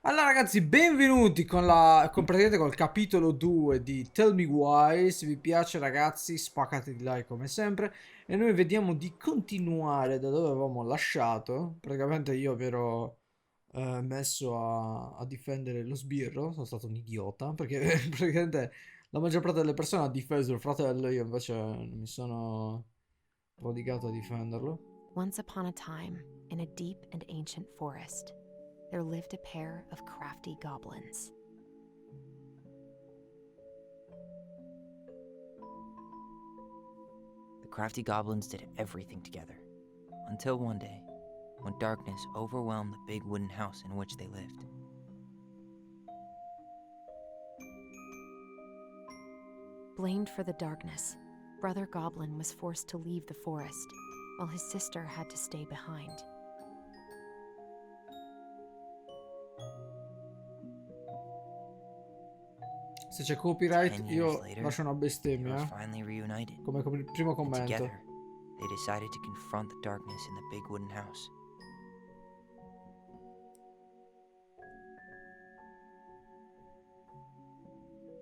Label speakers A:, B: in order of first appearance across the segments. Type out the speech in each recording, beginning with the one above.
A: Allora ragazzi, benvenuti praticamente col capitolo 2 di Tell Me Why. Se vi piace ragazzi, spaccate di like come sempre. E noi vediamo di continuare da dove avevamo lasciato. Praticamente io vi ero messo a difendere lo sbirro. Sono stato un idiota perché praticamente la maggior parte delle persone ha difeso il fratello. Io invece mi sono prodigato a difenderlo.
B: Once upon a time, in a deep and ancient forest, there lived a pair of crafty goblins.
C: The crafty goblins did everything together, until one day, when darkness overwhelmed the big wooden house in which they lived.
B: Blamed for the darkness, Brother Goblin was forced to leave the forest, while his sister had to stay behind.
A: Se c'è copyright
C: 10 years
A: io
C: later,
A: lascio una
C: they were
A: bestemmia,
C: finally reunited,
A: come primo
C: and
A: commento.
C: together, they decided to confront the darkness in the big wooden house.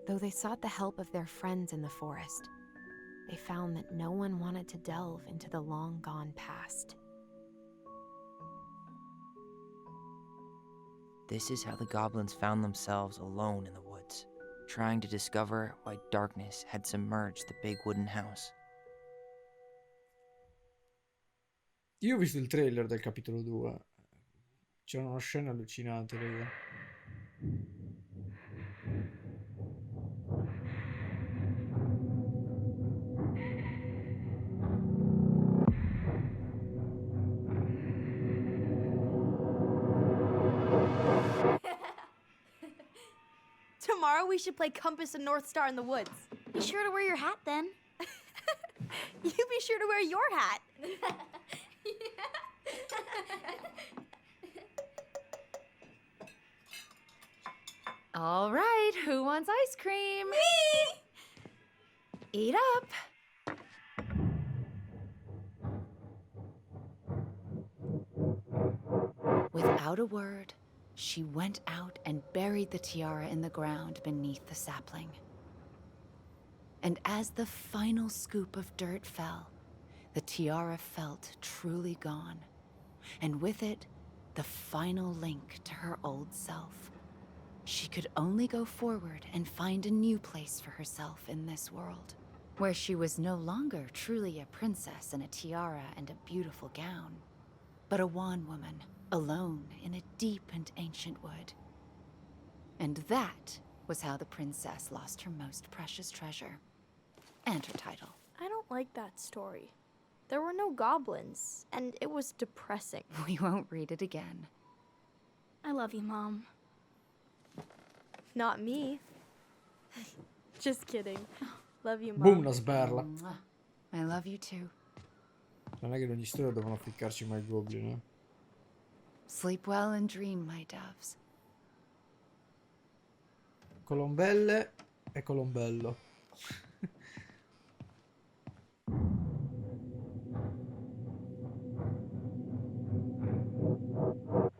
B: Though they sought the help of their friends in the forest, they found that no one wanted to delve into the long-gone past.
C: This is how the goblins found themselves alone in the woods, trying to discover why darkness had submerged the big wooden house.
A: Io ho visto il trailer del capitolo 2. C'erano scene allucinanti, raga.
D: Tomorrow we should play Compass and North Star in the woods.
E: Be sure to wear your hat then.
D: You be sure to wear your hat.
F: All right, who wants ice cream?
D: Me!
F: Eat up. Without a word, she went out and buried the tiara in the ground beneath the sapling. And as the final scoop of dirt fell, the tiara felt truly gone, and with it, the final link to her old self. She could only go forward and find a new place for herself in this world, where she was no longer truly a princess in a tiara and a beautiful gown, but a wan woman, alone in a deep and ancient wood. And that was how the princess lost her most precious treasure, and her title.
D: I don't like that story. There were no goblins, and it was depressing.
F: We won't read it again.
D: I love you, Mom. Not me. Just kidding. Love you, Mom.
A: Boom, una sberla.
F: Mwah. I love you too.
A: Non è che in ogni storia devono ficcarci mai i goblin, eh?
F: Sleep well and dream, my doves.
A: Colombelle e colombello.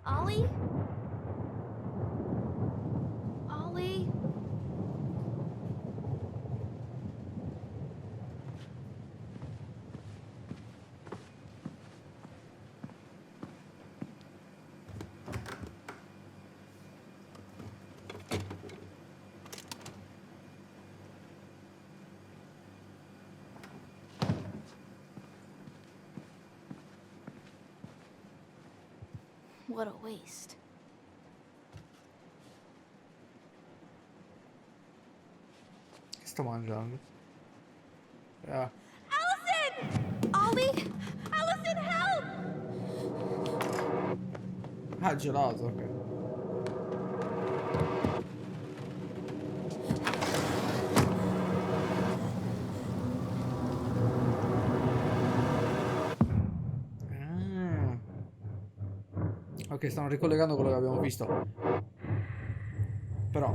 E: Ollie? Ollie? What a waste.
A: Che sto mangiando? Ah.
D: Allison! Ollie! Allison, help!
A: Ah, gelato, ok. Ah. Ok, stanno ricollegando quello che abbiamo visto. Però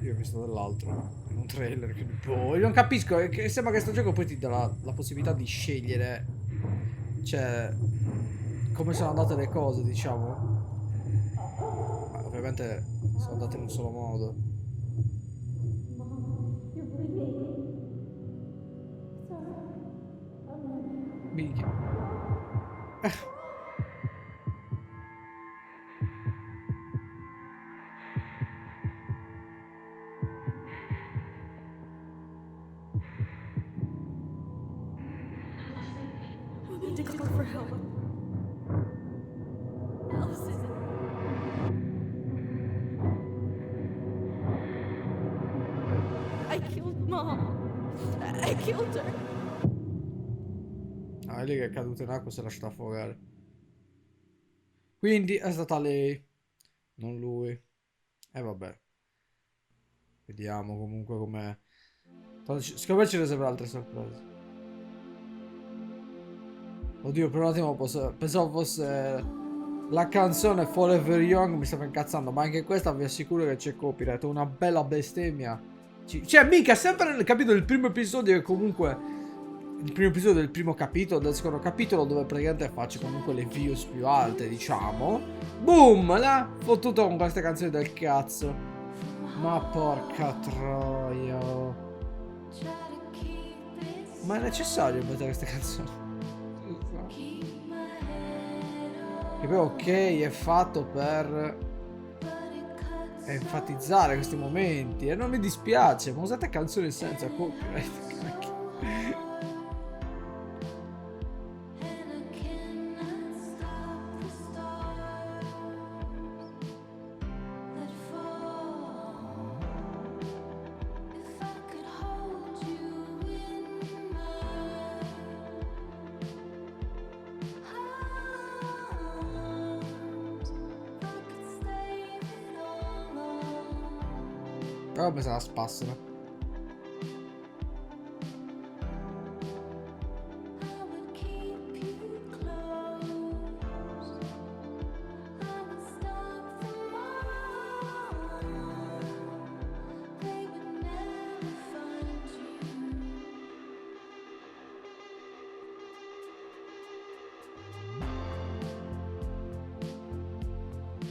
A: io ho visto dell'altro in un trailer, quindi boh, io non capisco, è che sembra che sto gioco poi ti dà la possibilità di scegliere, cioè, come sono andate le cose, diciamo. ovviamente sono andate in un solo modo. Minchia.
D: We need to call for help. Allison. I killed Mom. I killed her.
A: Ah, è lì che è caduta in acqua e si è lasciata affogare. Quindi è stata lei, non lui. E vabbè. Vediamo comunque com'è. Secondo me ci riserverà altre sorprese. Oddio, per un attimo pensavo fosse la canzone Forever Young, mi stava incazzando, ma anche questa vi assicuro che c'è copyright, una bella bestemmia. Cioè, mica, sempre nel capitolo del primo episodio, che comunque il primo episodio del primo capitolo, del secondo capitolo, dove praticamente faccio comunque le views più alte, diciamo. Boom, là, fottuto con queste canzoni del cazzo. Ma porca troia. Ma è necessario mettere queste canzoni? Che poi ok, è fatto per enfatizzare questi momenti e non mi dispiace, ma usate canzoni senza copyright. Però mi sa la spassano.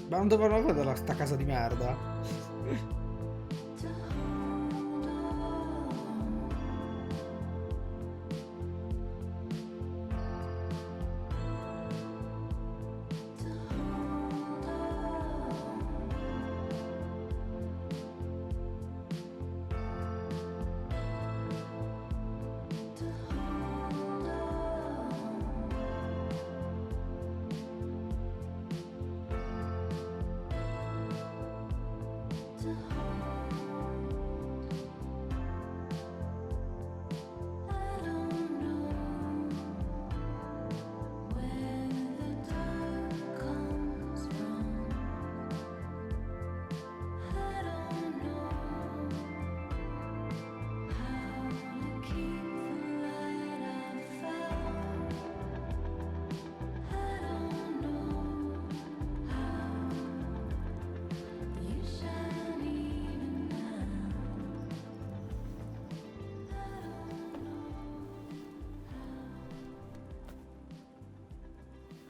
A: Ma non dovevano vedere sta casa di merda.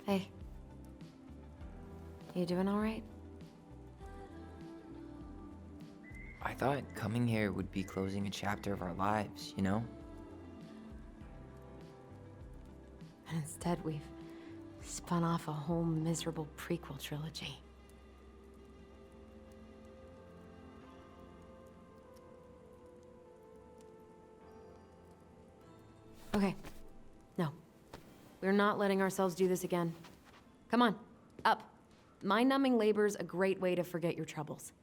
B: Hey. You doing all right?
C: I thought coming here would be closing a chapter of our lives, you know?
B: And instead, we've spun off a whole miserable prequel trilogy. Okay. No. We're not letting ourselves do this again. Come on, up. Mind-numbing labor's a great way to forget your troubles.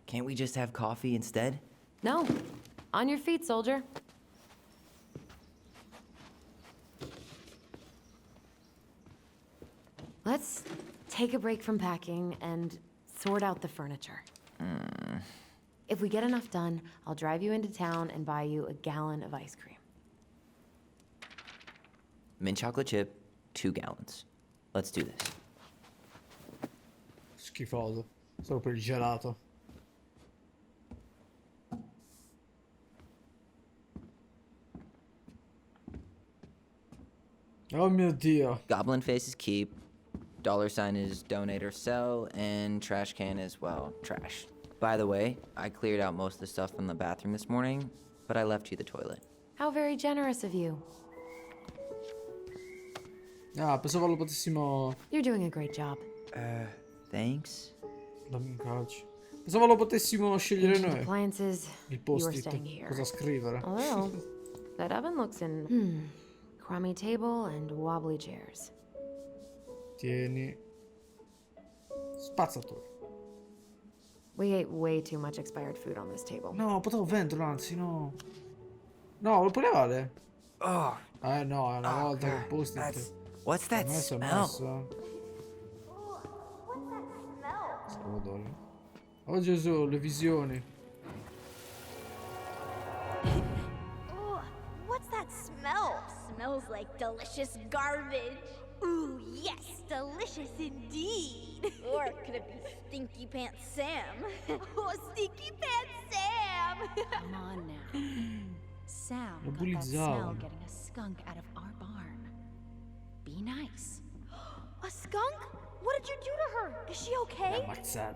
C: Can't we just have coffee instead?
B: No. On your feet, soldier. Let's take a break from packing and sort out the furniture. If we get enough done, I'll drive you into town and buy you a gallon of ice cream.
C: Mint chocolate chip, 2 gallons. Let's do this.
A: Schifoso. Solo per il gelato. Oh mio Dio.
C: Goblin faces keep. $sign is donate or sell, and trash can is, well, trash. By the way, I cleared out most of the stuff from the bathroom this morning, but I left you the toilet.
B: How very generous of you.
A: Ah, pensavo lo potessimo...
B: You're doing a great job.
C: Thanks?
A: Dammi un calcio. Pensavo lo potessimo scegliere
B: Ancient
A: noi.
B: appliances,
A: Il
B: you are
A: post-it.
B: staying here.
A: Cosa scrivere.
B: Although, that oven looks in... Crummy table and wobbly chairs.
A: Tieni. Spazzatura.
B: We ate way too much expired food on this table.
A: No, potevo venderlo, anzi, no. No, lo puoi levare?
C: Oh,
A: No, è una volta che il post-it.
C: What's that
A: Messo,
C: smell?
A: messo. Salvatore. Oh Gesù, le visioni.
D: Ugh, what's that smell? Smells like delicious garbage. Ooh, yes, delicious indeed. Or could it be Stinky Pants Sam? Oh, Stinky Pants Sam!
F: Come on now. Sam
A: Lo
F: got that smell
A: bullizzavano.
F: getting a skunk out of our barn. Be nice.
D: A skunk? What did you do to her? Is she okay?
A: Ammazzata.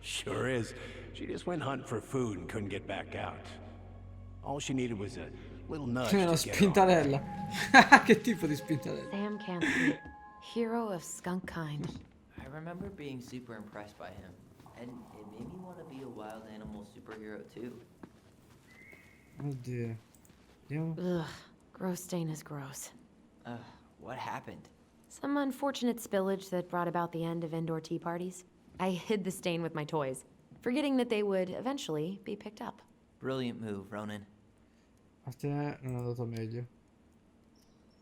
G: Sure is. She just went hunting for food and couldn't get back out. All she needed was a little nudge
A: Una
G: to get her on.
A: spintarella. Che tipo di spintarella?
B: Sam Campbell, hero of skunk kind.
C: I remember being super impressed by him, and it made me want to be a wild animal superhero too.
A: Oddio. Andiamo.
B: Ugh, gross stain is gross.
C: What happened?
B: Some unfortunate spillage that brought about the end of indoor tea parties. I hid the stain with my toys, forgetting that they would eventually be picked up.
C: Brilliant move, Ronan.
A: A te non è andato meglio.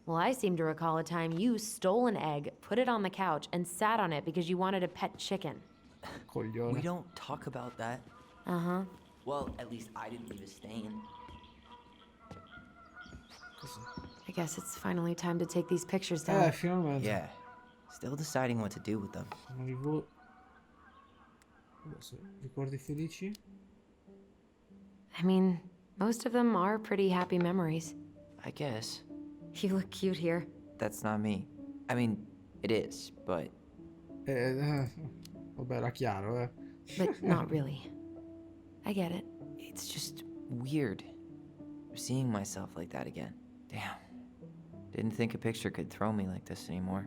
B: Well, I seem to recall a time you stole an egg, put it on the couch, and sat on it because you wanted a pet chicken.
A: Coglione.
C: We don't talk about that.
B: Uh-huh.
C: Well, at least I didn't leave a stain.
A: Così.
B: I guess it's finally time to take these pictures down.
A: Finalmente.
C: Yeah. Still deciding what to do with them.
A: Sono adesso, ricordi felici?
B: I mean, most of them are pretty happy memories.
C: I guess.
B: You look cute here.
C: That's not me. I mean, it is, but
A: Vabbè, era chiaro, eh.
B: But not really. I get it.
C: it's just weird. Seeing myself like that again. Damn. Didn't think a picture could throw me like this anymore.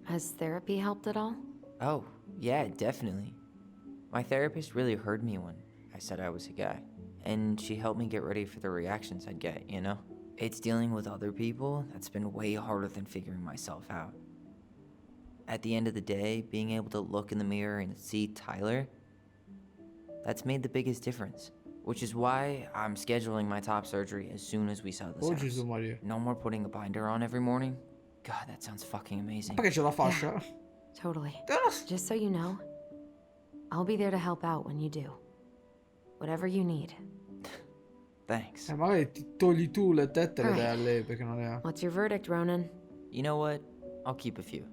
B: Has therapy helped at all?
C: Oh, yeah, definitely. My therapist really heard me when I said I was a guy. And she helped me get ready for the reactions I'd get, you know? It's dealing with other people that's been way harder than figuring myself out. At the end of the day, being able to look in the mirror and see Tyler, that's made the biggest difference. Which is why I'm scheduling my top surgery as soon as we sell this
A: Oh
C: house.
A: Gesù Maria.
C: No more putting a binder on every morning. God, that sounds fucking amazing.
A: Perché c'è la fascia?
B: Totally.
A: Ah,
B: Just so you know, I'll be there to help out when you do. Whatever you need.
C: Thanks.
A: magari ti togli tu le tette e le dai a
B: Alright.
A: lei perché non le ha.
B: What's your verdict, Ronan?
C: You know what? I'll keep a few.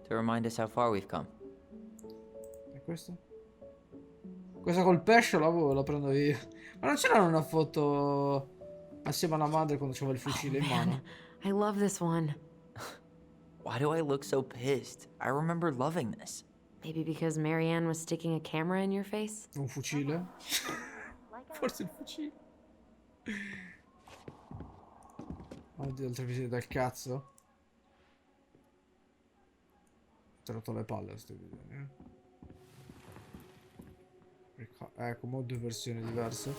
C: To remind us how far we've come.
A: E questo? Questa col pesce la prendo io. Ma non c'era una foto assieme alla madre quando c'aveva il fucile in mano?
B: I love this one.
C: Why do I look so pissed? I remember loving this.
B: Maybe because Marianne was sticking a camera in your face?
A: Un fucile? Forse il fucile. Oddio, altre visite del cazzo. Ti ho rotto le palle a sto video, Ecco, mo due versioni diverse.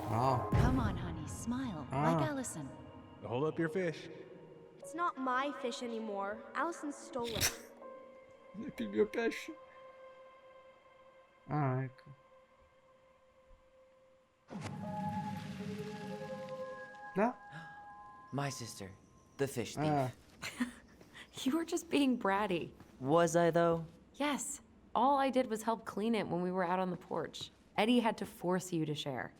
A: Ah,
F: Come on, honey, smile, like Allison.
G: Hold up your fish.
D: It's not my fish anymore. Allison stole it.
A: neanche il mio pesce. Ah, ecco. Là?
C: My sister, the fish thief.
A: Ah,
B: You were just being bratty.
C: Was I though?
B: Yes. All I did was help clean it when we were out on the porch. Eddie had to force you to share.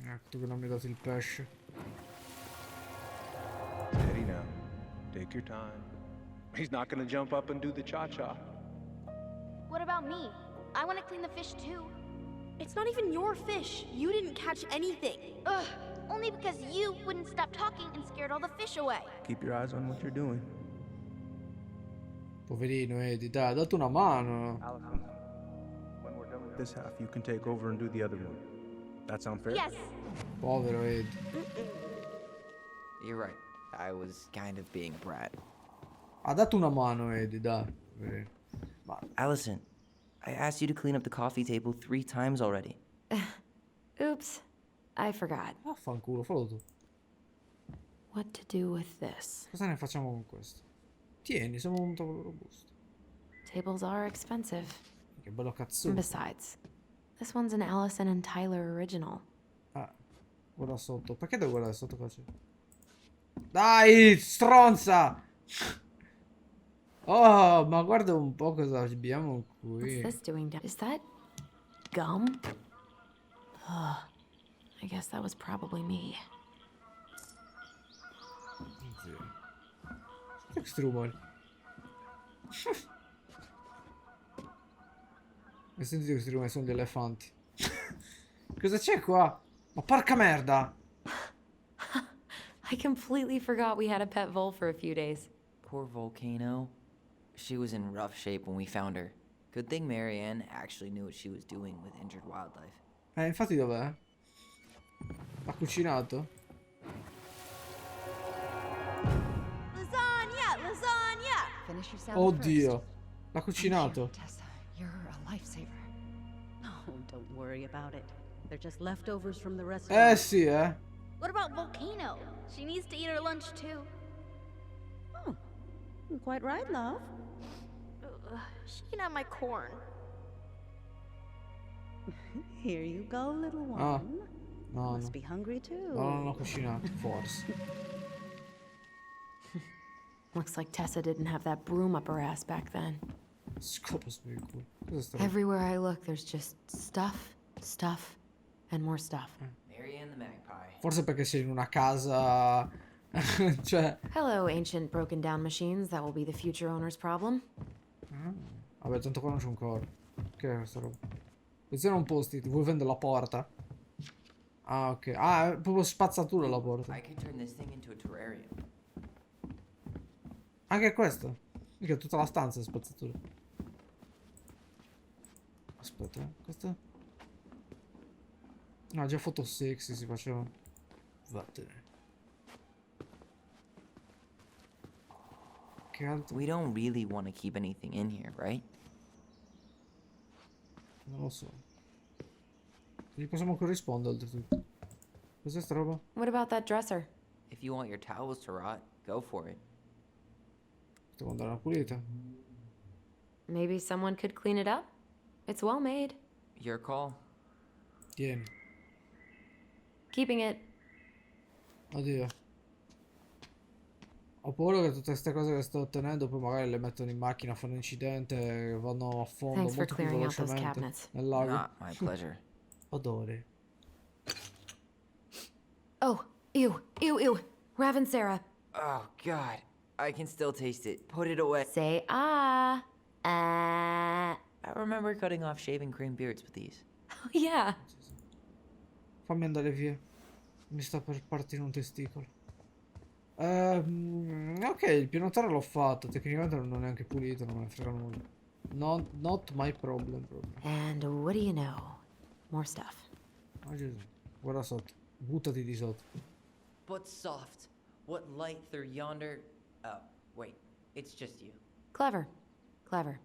A: ecco tu che non mi hai dato il pesce.
G: Steady now. Take your time. He's not gonna jump up and do the cha-cha.
E: What about me? I want to clean the fish too.
D: It's not even your fish. You didn't catch anything. Ugh.
E: Only because you wouldn't stop talking and scared all the fish away.
H: Keep your eyes on what you're doing.
A: Poverino Eddie, dai, ha dato una mano.
H: Allison, when we're done with this half, you can take over and do the other one. That sound fair?
E: Yes.
A: Povero Eddie.
C: You're right. I was kind of being a brat.
A: Ha dato una mano Eddie, dai. Poverino. Ma
C: Allison, I asked you to clean up the coffee table 3 times already.
B: Oops, I forgot.
A: vaffanculo, fallo tu.
B: What to do with this?
A: Cosa ne facciamo con questo? Tieni, siamo un tavolo robusto.
B: Tables are expensive.
A: Che bello
B: And
A: cazzuto.
B: besides, this one's an Allison and Tyler original.
A: Ah, guarda sotto. Perché devo guardare sotto qua c'è? Dai, stronza! Oh, ma guarda un po' cosa abbiamo
B: What's
A: qui.
B: this doing down? Is that gum? Ugh. I guess that was probably me.
A: Questi rumori. Hai sentito questi rumori? Sono gli elefanti. Cosa c'è qua? Ma porca merda!
B: I completely forgot we had a pet vole for a few days.
C: Poor Volcano. She was in rough shape when we found her. Good thing Marianne actually knew what she was doing with injured wildlife.
A: Infatti dov'è? Ha cucinato?
D: Lasagna! Lasagna!
F: Finish your salad
A: Oddio.
F: first.
A: L'ha
F: Thank
A: cucinato.
F: you, Tessa, you're a lifesaver.
I: Oh, don't worry about it. They're just leftovers from the restaurant.
A: Eh sì, eh.
E: What about Volcano? She needs to eat her lunch too.
I: Oh, quite right, love.
E: She can have my corn.
I: Here you go, little one.
A: Ah, no,
I: Must
A: no.
I: be hungry too.
A: No, non ho cucinato, forse.
B: Looks like Tessa didn't have that broom up her ass back then.
A: Scopo sul culo. Cosa sta
B: Everywhere I look, there's just stuff, stuff, and more stuff.
C: Marianne the Magpie.
A: Forse perché sei in una casa... cioè...
B: Hello, ancient broken down machines. That will be the future owner's problem.
A: Vabbè, tanto qua non c'è un coro. Che è questa roba? Posiziona un post-it. Vuoi vendere la porta? Ah, ok. Ah, è proprio spazzatura la porta.
C: I could turn this thing into a terrarium.
A: Anche questo. Mica tutta la stanza è spazzatura. Aspetta, questo... No, già foto sexy si faceva. Vattene. Che altro?
C: We don't really want to keep anything in here, right?
A: Non lo so. Gli possiamo corrispondere oltretutto. Cos'è sta roba?
B: What about that dresser?
C: If you want your towels to rot, go for it.
A: Devo andare a pulita.
B: Maybe someone could clean it up? It's well made.
C: Your call.
A: Tieni.
B: Keeping it.
A: Oddio. Ho paura che tutte queste cose che sto ottenendo poi magari le mettono in macchina, fanno incidente, vanno a fondo
B: Thanks for
A: molto più
B: clearing out those
A: velocemente
B: cabinets.
A: nel lago.
C: Not my pleasure.
A: Odori.
B: Oh, ew, ew, ew. Raven Sarah.
C: Oh, God. I can still taste it. Put it away.
B: Say ah.
C: I remember cutting off shaving cream beards with these.
B: Oh, yeah.
A: Fammi andare via. Mi sta per partire un testicolo. Ok, il piano terra l'ho fatto. Tecnicamente non è neanche pulito, non me ne frega nulla. Not my problem proprio.
B: And what do you know? More stuff.
A: Oh Gesù. Guarda sotto. Buttati di sotto.
C: But soft. What light through yonder... Oh, wait. It's just you.
B: Clever. Clever.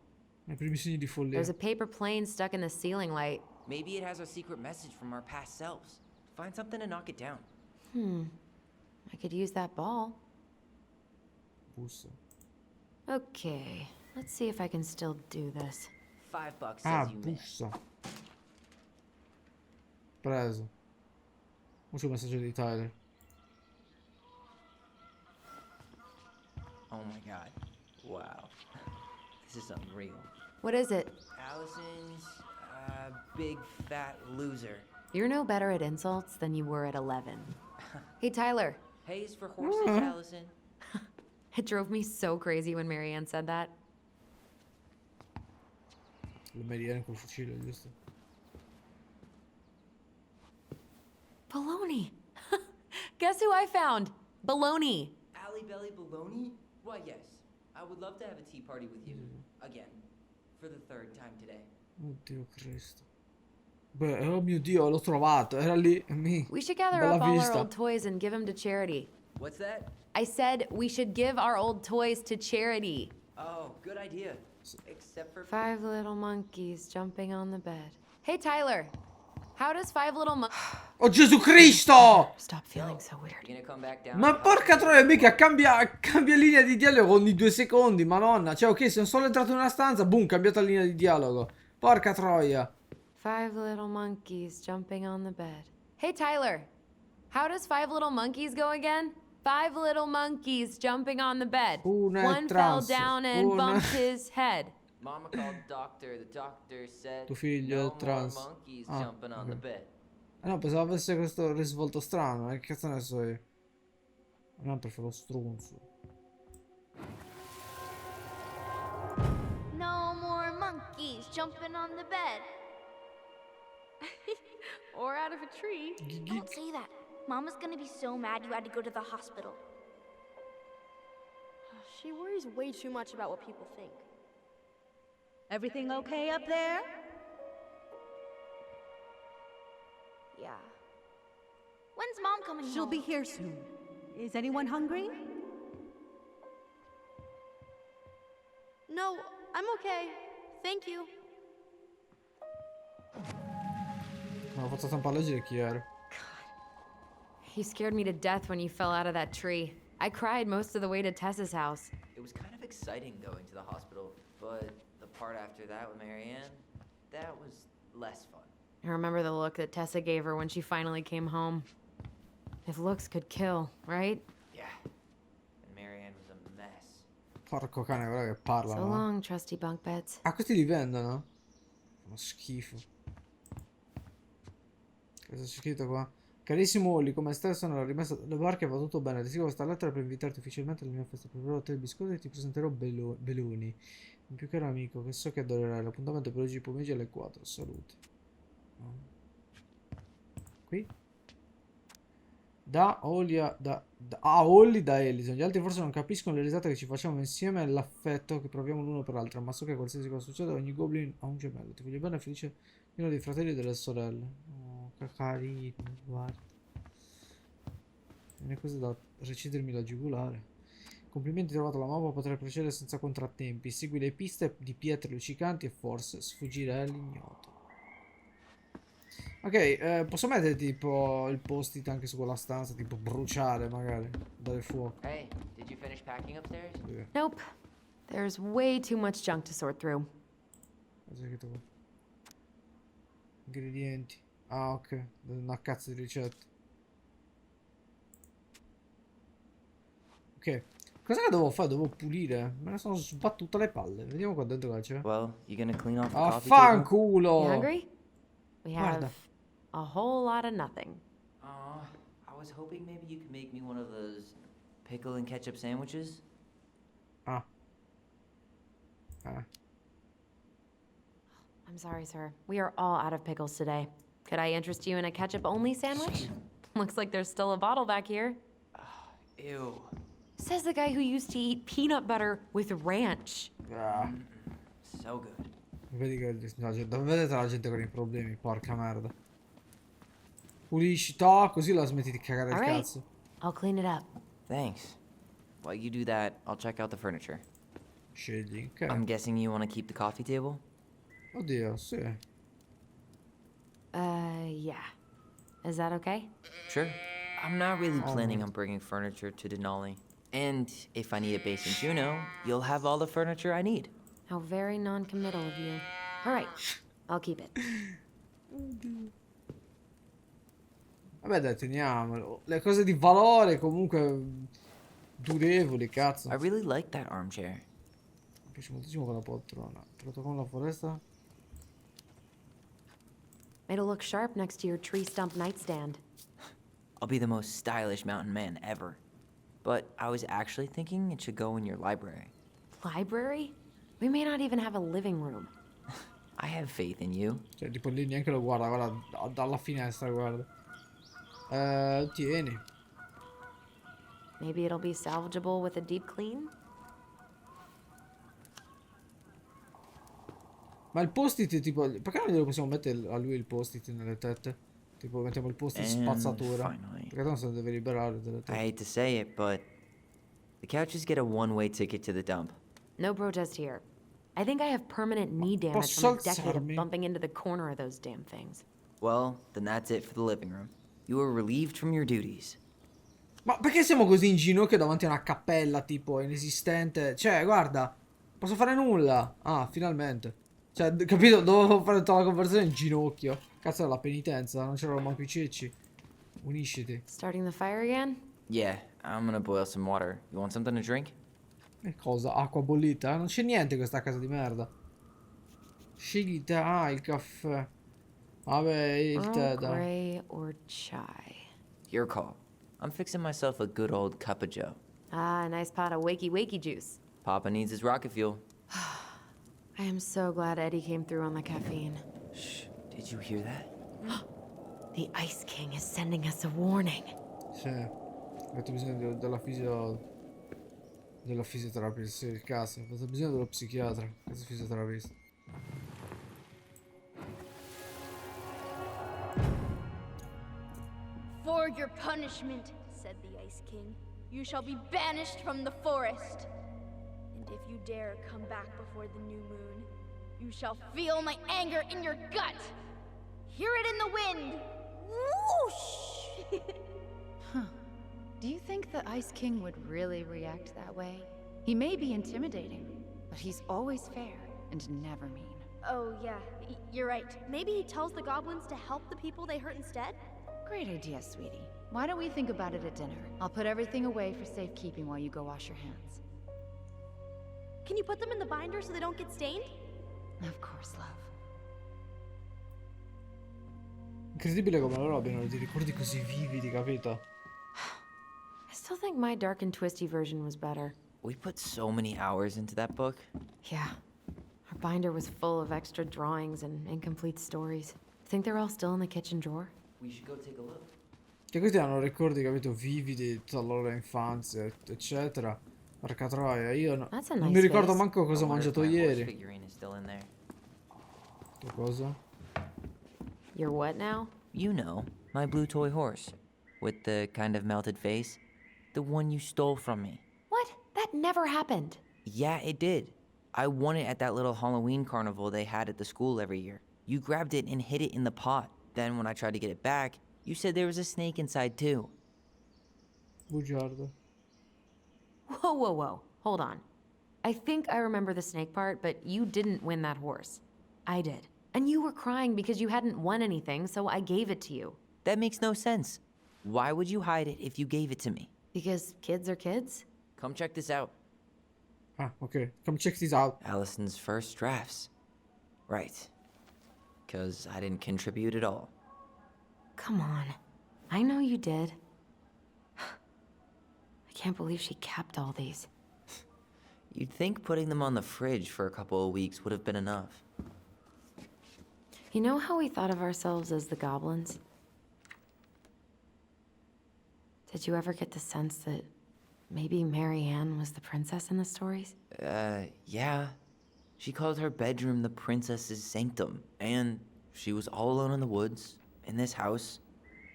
A: I primi segni di follia.
B: There's a paper plane stuck in the ceiling light.
C: Maybe it has a secret message from our past selves. Find something to knock it down.
B: I could use that ball.
A: Bussa.
B: Okay, let's see if I can still do this.
C: $5 says
A: Ah,
C: you missed.
A: bussa. Preso. Non c'è un messaggio di Tyler.
C: Oh my God. Wow. This is unreal.
B: What is it?
C: Allison's big fat loser.
B: You're no better at insults than you were at 11. Hey, Tyler.
C: Pays for horses, Allison.
B: It drove me so crazy when Marianne said that.
A: Le Marianne col fucile, giusto?
B: Baloney. Guess who I found? Baloney.
C: Alley Belly Baloney? Why, yes. I would love to have a tea party with you. Again. For the third time today.
A: Oddio Cristo. Beh, oh mio Dio, l'ho trovato. Era lì.
B: We should gather
A: Bella
B: up all our
A: vista.
B: old toys and give them to charity.
C: What's that?
B: I said we should give our old toys to charity.
C: Oh, good idea. Except for...
B: 5 little monkeys jumping on the bed. Hey, Tyler. How does 5 little
A: Oh Gesù Cristo!
B: Stop feeling so weird.
C: You gonna come back down?
A: Ma porca troia, mica cambia linea di dialogo ogni 2 secondi, madonna. Cioè, ok, sono solo entrato in una stanza, boom, cambiata linea di dialogo. Porca troia.
B: 5 little monkeys jumping on the bed. Hey, Tyler. How does 5 little monkeys go again? 5 little monkeys jumping on the bed.
A: Una è
B: One fell
A: trans,
B: down and
A: una-
B: bumped his head.
C: Mama called the doctor. The doctor said
A: Tuo figlio
C: no
A: è
C: more
A: trans.
C: monkeys
A: Ah,
C: jumping on
A: ok.
C: the bed.
A: No, pensavo avesse questo risvolto strano, che cazzo ne so io. No, per fare lo stronzo.
D: No more monkeys jumping on the bed.
E: Or out of a tree.
D: Don't say that. Mama's gonna be so mad you had to go to the hospital.
E: She worries way too much about what people think.
I: Everything okay up there?
E: Yeah.
D: When's Mom coming
I: She'll
D: home?
I: be here soon. Is anyone hungry?
E: No, I'm okay. Thank you.
A: Me l'ho fatto stampare a leggere chi ero.
B: You scared me to death when you fell out of that tree. I cried most of the way to Tessa's house.
C: It was kind of exciting going to the hospital, but the part after that with Marianne, that was less fun.
B: I remember the look that Tessa gave her when she finally came home. If looks could kill, right?
C: Yeah. And Marianne was a mess.
A: Porco cane, guarda che parla.
B: So
A: no?
B: long, trusty bunk beds.
A: Ah, questi li vendono? Uno schifo. Cosa c'è scritto qua? Carissimo Olli, come stai? Sono la rimessa dalle barche, va tutto bene. Ti scrivo questa lettera per invitarti ufficialmente alla mia festa. Preparerò te il biscotto e ti presenterò Beloni, il più caro amico che so che adorerai. L'appuntamento per oggi pomeriggio alle 4. Saluti. Qui? Da Olli Olli da Ellison. Gli altri forse non capiscono le risate che ci facciamo insieme e l'affetto che proviamo l'uno per l'altro. Ma so che qualsiasi cosa succeda, ogni goblin ha un gemello. Ti voglio bene e felice, pieno dei fratelli e delle sorelle. Che carino, guarda. Non è così da recidermi la giugulare. Complimenti, trovato la mappa, potrai procedere senza contrattempi. Segui le piste di pietre luccicanti e forse sfuggire all'ignoto. Ok, posso mettere tipo il post-it anche su quella stanza, tipo bruciare magari, dare fuoco.
C: Hey, did you finish packing upstairs?
A: Sì.
B: Nope. There's way too much junk to sort through.
A: Cosa c'è scritto qua? Ingredienti. Ah, ok. Una cazzo di ricetta. Ok. Cosa che devo fare? Devo pulire. Me ne sono sbattuta le palle. Vediamo qua dentro cosa c'è.
C: Well, you gonna clean off the coffee table?
A: Affanculo!
B: You hungry? We have
A: Guarda.
B: a whole lot of nothing.
C: I was hoping maybe you could make me one of those pickle and ketchup sandwiches.
A: Ah. Ah.
B: I'm sorry, sir. We are all out of pickles today. Could I interest you in a ketchup-only sandwich? Looks like there's still a bottle back here.
C: Ew.
B: Says the guy who used to eat peanut butter with ranch.
A: Ah.
C: So good.
A: Vedi che vedete la gente con i problemi, porca merda. Pulisci, così la smetti di cagare il
B: All right.
A: cazzo.
B: I'll clean it up.
C: Thanks. While you do that, I'll check out the furniture.
A: Scegli, ok.
C: I'm guessing you want to keep the coffee table?
A: Oddio, sì.
B: Yeah. Is that okay?
C: Sure. I'm not really planning on bringing furniture to Denali. And if I need a base in Juneau, you'll have all the furniture I need.
B: How very non-committal of you. All right. I'll keep it.
A: Vabbè dai, teniamolo. Le cose di valore comunque durevoli, cazzo.
C: I really like that armchair.
A: Mi piace moltissimo quella poltrona. Trovato con la foresta.
B: It'll look sharp next to your tree stump nightstand.
C: I'll be the most stylish mountain man ever. But I was actually thinking it should go in your library.
B: Library? We may not even have a living room.
C: I have faith in you.
A: Cioè, tipo lì neanche lo guarda, guarda dalla finestra, guarda. Tieni.
B: Maybe it'll be salvageable with a deep clean?
A: Ma il post-it tipo... Perché non glielo possiamo mettere a lui il post-it nelle tette? Tipo mettiamo il post-it
C: And
A: spazzatura.
C: finally,
A: Perché tanto se lo deve liberare delle
C: I
A: tette.
C: hate to say it, but the couches get a one-way ticket to the dump.
B: No protest here. I think I have permanent knee damage
A: Posso
B: from a decade of
A: alzarmi?
B: bumping into the corner of those damn things.
C: Well, then that's it for the living room. You are relieved from your duties.
A: Ma perché siamo così in ginocchio davanti a una cappella tipo inesistente? Cioè, guarda, posso fare nulla. Ah, finalmente. Cioè, capito? Dovevo fare tutta la conversazione in ginocchio. Cazzo, è la penitenza, non c'erano manco i ceci. Unisciti.
B: Starting the fire again?
C: Yeah, I'm gonna boil some water. You want something to drink?
A: E cosa? Acqua bollita? Non c'è niente in questa casa di merda. Scegli te. Ah, il caffè. Vabbè, il tè,
B: Earl
A: dai.
B: Grey or chai?
C: Your call. I'm fixing myself a good old cup of joe.
B: Ah, a nice pot of wakey juice.
C: Papa needs his rocket fuel.
B: I am so glad Eddie came through on the caffeine.
C: Shh, did you hear that?
B: The Ice King is sending us a warning.
A: Sì. Avete bisogno della fisioterapista. Sì, il caso. Avete bisogno dello psichiatra. Questo fisioterapista.
D: For your punishment, said the Ice King, you shall be banished from the forest. And if you dare come back before the new moon, you shall feel my anger in your gut. Hear it in the wind. Whoosh!
F: Do you think the Ice King would really react that way? He may be intimidating, but he's always fair and never mean.
D: Oh, yeah, you're right. Maybe he tells the goblins to help the people they hurt instead?
F: Great idea, sweetie. Why don't we think about it at dinner? I'll put everything away for safekeeping while you go wash your hands.
D: Can you put them in the binder so they don't get stained?
F: Of course, love.
A: Incredibile come loro abbiano dei ricordi così vividi, capito?
B: I still think my dark and twisty version was better.
C: We put so many hours into that book.
B: Yeah. Our binder was full of extra drawings and incomplete stories. Think they're all still in the kitchen drawer?
C: We should go take a look.
A: Che questi hanno ricordi, capito, vividi di tutta la loro infanzia, eccetera. Porca troia, io
B: That's a
A: non
B: nice
A: mi ricordo
B: face.
A: manco cosa ho
C: I wonder if
A: mangiato
C: my horse
A: ieri.
C: figurine is still in there.
A: Che cosa?
B: You're what now?
C: You know, my blue toy horse. With the kind of melted face. The one you stole from me.
B: What? That never happened.
C: Yeah, it did. I won it at that little Halloween carnival they had at the school every year. You grabbed it and hid it in the pot. Then when I tried to get it back, you said there was a snake inside too.
A: Bugiardo.
B: Whoa. Hold on. I think I remember the snake part, but you didn't win that horse. I did. And you were crying because you hadn't won anything, so I gave it to you.
C: That makes no sense. Why would you hide it if you gave it to me?
B: Because kids are kids?
C: Come check this out.
A: Ah, ok. Come check this out.
C: Allison's first drafts. Right. 'Cause I didn't contribute at all.
B: Come on. I know you did. I can't believe she kept all these.
C: You'd think putting them on the fridge for a couple of weeks would have been enough.
B: You know how we thought of ourselves as the goblins? Did you ever get the sense that maybe Mary Ann was the princess in the stories?
C: Yeah. She called her bedroom the princess's sanctum, and she was all alone in the woods, in this house,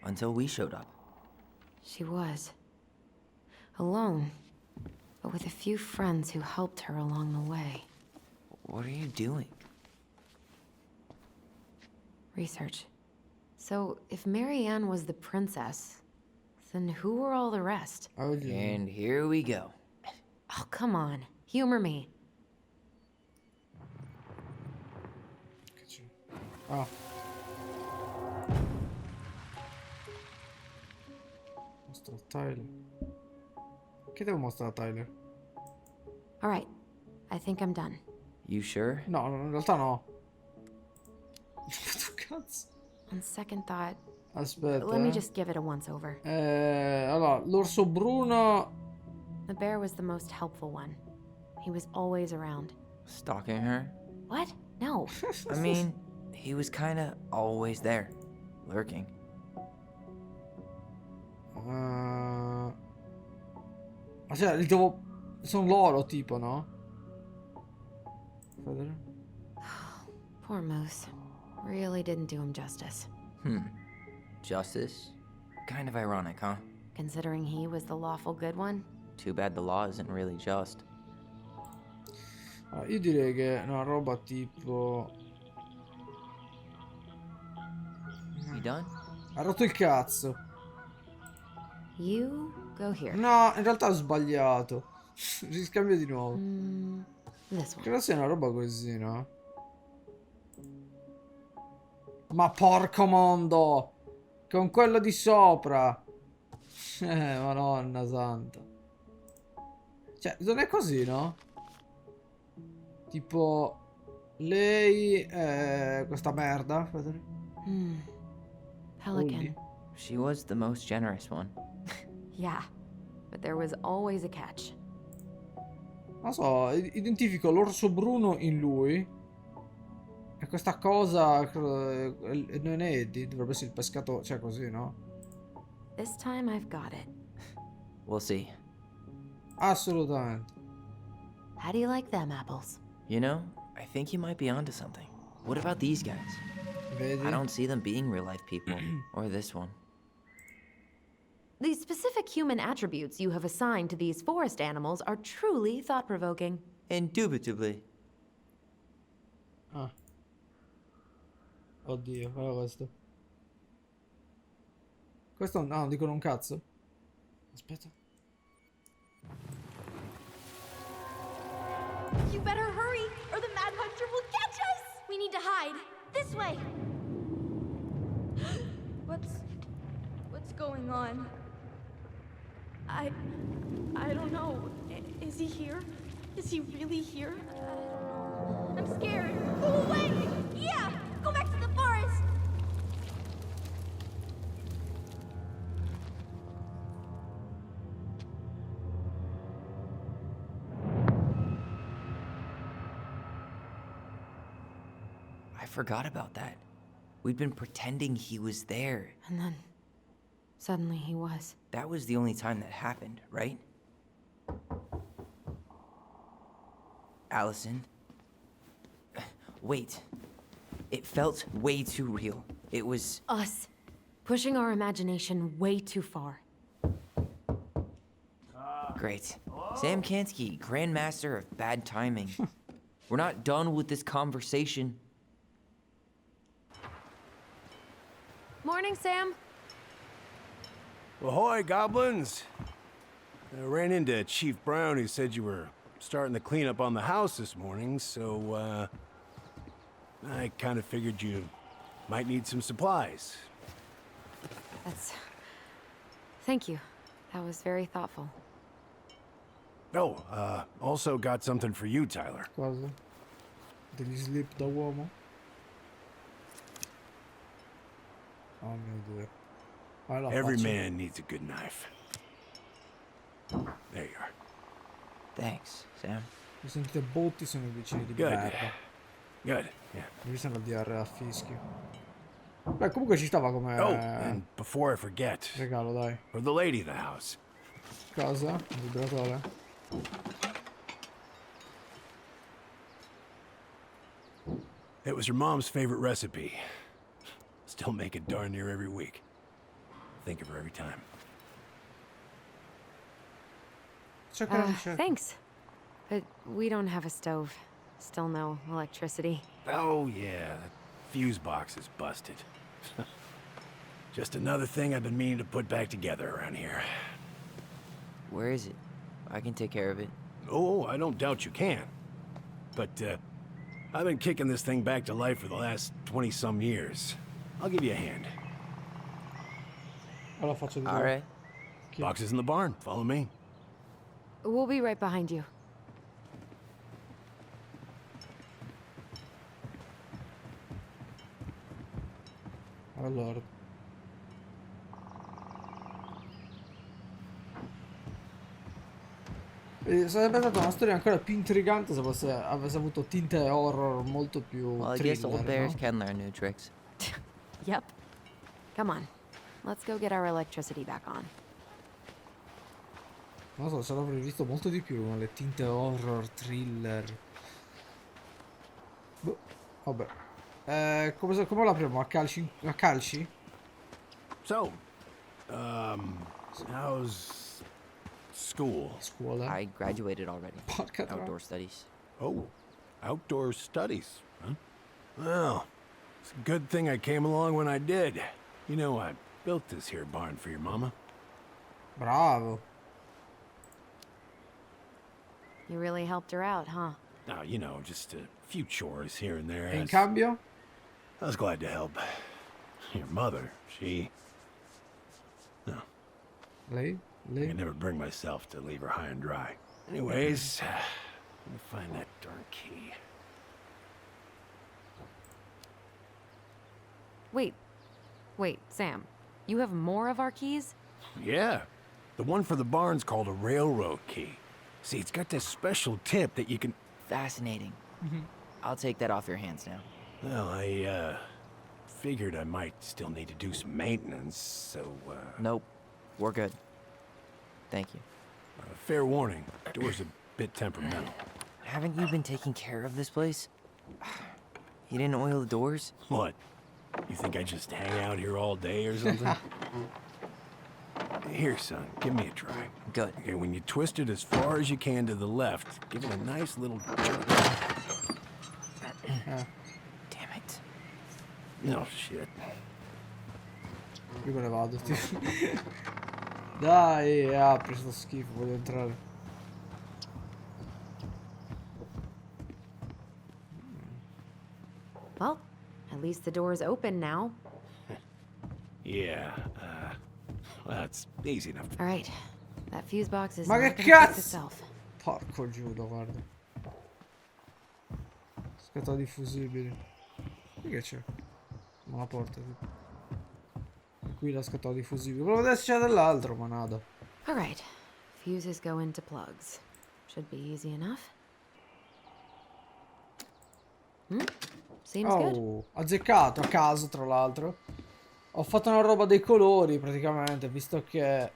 C: until we showed up.
B: She was. Alone, but with a few friends who helped her along the way.
C: What are you doing?
B: Research. So, if Mary Ann was the princess, then who were all the rest?
C: And here we go.
B: Oh, come on. Humor me.
A: Ah. Mostra Tyler. Che devo mostrare a Tyler?
B: All right. I think I'm done.
C: You sure?
A: No, in realtà no. Cazzo.
B: On second thought,
A: Aspetta.
B: let me just give it a once-over.
A: Allora, l'orso bruno.
B: The bear was the most helpful one. He was always around.
C: Stalking her?
B: What? No.
C: I mean, he was kinda always there. Lurking.
A: Ma cioè, li devo... Sono loro, tipo, no? Fai vedere.
B: Poor Moose. Really didn't do him justice.
C: Justice? Kind of ironic, huh?
B: Considering he was the lawful good one.
C: Too bad the law isn't really just.
A: Allora, io direi che è una roba tipo...
C: You done?
A: Ha rotto il cazzo.
B: You go here.
A: No, in realtà ho sbagliato. Riscambio di nuovo.
B: This one.
A: Credo sia una roba così, no? Ma porco mondo! Con quello di sopra! Madonna santa. Cioè, non è così, no? Tipo... Lei... questa merda.
B: Pelican.
C: She was the most generous one.
B: Yeah, but there was always a catch.
A: Non so, identifico l'orso bruno in lui. E questa cosa... non è Eddie, dovrebbe essere il pescatore. Cioè così, no?
B: This time I've got it.
C: We'll see.
A: Assolutamente.
B: How do you like them apples?
C: You know, I think you might be onto something. What about these guys?
A: Vedi?
C: I don't see them being real-life people. Or this one.
B: The specific human attributes you have assigned to these forest animals are truly thought-provoking.
C: Indubitably.
A: Ah. Oddio, guarda questo. Questo no, non dicono un cazzo. Aspetta.
D: You better hurry, or the Mad Hunter will catch us! We need to hide. This way! What's going on? I don't know. Is he here? Is he really here? I don't know. I'm scared. Go away! Yeah! Go back to the forest!
C: I forgot about that. We'd been pretending he was there.
B: And then, suddenly he was.
C: That was the only time that happened, right? Allison? Wait. It felt way too real. It was...
B: Us. Pushing our imagination way too far.
C: Great. Sam Kansky, Grandmaster of Bad Timing. We're not done with this conversation.
B: Morning, Sam.
G: Ahoy, goblins! I ran into Chief Brown, who said you were starting the cleanup on the house this morning, so, I kind of figured you might need some supplies.
B: Thank you. That was very thoughtful.
G: Oh, also got something for you, Tyler.
A: Cosa? Degli slip da uomo? Oh mio Dio. Allora,
G: Every
A: faccio-
G: man needs a good knife. There you are.
C: Thanks, Sam.
A: Mi sentite botti, sono i vicini di
G: Good.
A: merda.
G: Good, yeah.
A: Mi sembra di diarrea a fischio. Beh, comunque ci stava come
G: Oh, and before I forget,
A: regalo, dai.
G: for the lady of the house.
A: Cosa? Un vibratore?
G: It was her mom's favorite recipe. Still make it darn near every week. Think of her every time.
B: Thanks. But we don't have a stove. Still no electricity.
G: Oh, yeah, that fuse box is busted. Just another thing I've been meaning to put back together around here.
C: Where is it? I can take care of it.
G: Oh, I don't doubt you can. But, I've been kicking this thing back to life for the last 20-some years. I'll give you a hand.
A: Allora faccio di
C: All right.
G: Box is in the barn. Follow me.
B: We'll be right behind you.
A: Allora. Sarebbe stata una storia ancora più intrigante se avesse avuto tinte horror molto più
C: Well, I guess old
A: thriller,
C: bears
A: no?
C: can learn new tricks.
B: Yep. Come on. Let's go get our electricity back on.
A: Non so, se l'avrei visto molto di più, le tinte horror, thriller. Boh, vabbè. Come l'apriamo? A calci? A calci?
G: So, how's school?
A: Scuola?
C: I graduated already.
A: Porca troia.
C: Outdoor studies.
G: Oh, outdoor studies, huh? Well, it's a good thing I came along when I did. You know, I built this here barn for your mama.
A: Bravo.
B: You really helped her out, huh?
G: Now, you know, just a few chores here and there.
A: E in cambio?
G: I was glad to help. Your mother, she... No,
A: Lei?
G: I
A: Lei?
G: could never bring myself to leave her high and dry. Anyways, let me find that darn key.
B: Wait, Sam. You have more of our keys?
G: Yeah, the one for the barn's called a railroad key. See, it's got this special tip that you can...
C: Fascinating. I'll take that off your hands now.
G: Well, I, figured I might still need to do some maintenance, so,
C: Nope. We're good. Thank you.
G: fair warning, door's a bit temperamental.
C: Haven't you been taking care of this place? You didn't oil the doors?
G: What? You think I just hang out here all day or something? Here, son, give me a try.
C: Good.
G: Okay, when you twist it as far as you can to the left, give it a nice little jerk.
C: Damn it.
G: No shit.
A: Io me ne vado. Dai, apri sto schifo, voglio entrare.
B: Well, at least the door's open now.
G: Yeah, well, that's easy enough.
B: All right. That fuse box is
A: Ma
B: not
A: che
B: gonna fix
A: cazzo?
B: itself.
A: Porco Giuda, guarda. Scatola di fusibili. Qui che c'è? Ma la porta, tipo. Qui la scatola di fusibili. Volevo vedere se c'è dell'altro, ma nada.
B: All right. Fuses go into plugs. Should be easy enough. Seems good.
A: Oh, azzeccato a caso, tra l'altro. Ho fatto una roba dei colori, praticamente, visto che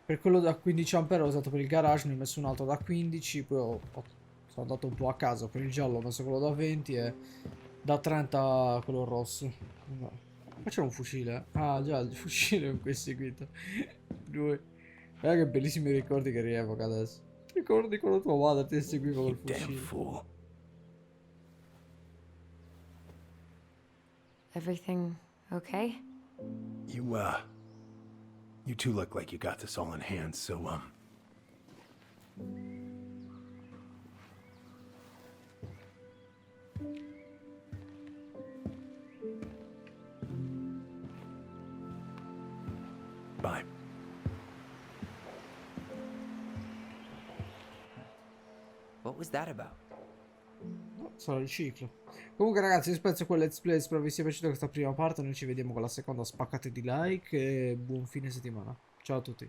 A: per quello da 15 ampere ho usato per il garage, ne ho messo un altro da 15, poi sono andato un po' a caso, per il giallo ho messo quello da 20 e da 30 quello rosso. Ma c'è un fucile? Ah già, il fucile con cui è seguito. Due. Guarda che bellissimi ricordi che rievoca adesso. Ti ricordi quando tua madre ti seguiva col
G: Damn
A: fucile?
G: fool.
B: Everything okay?
G: You two look like you got this all in hand, so, bye.
C: What was that about?
A: Sarà il ciclo. Comunque ragazzi, io spezzo con Let's Play, spero vi sia piaciuta questa prima parte, noi ci vediamo con la seconda, spaccate di like e buon fine settimana. Ciao a tutti.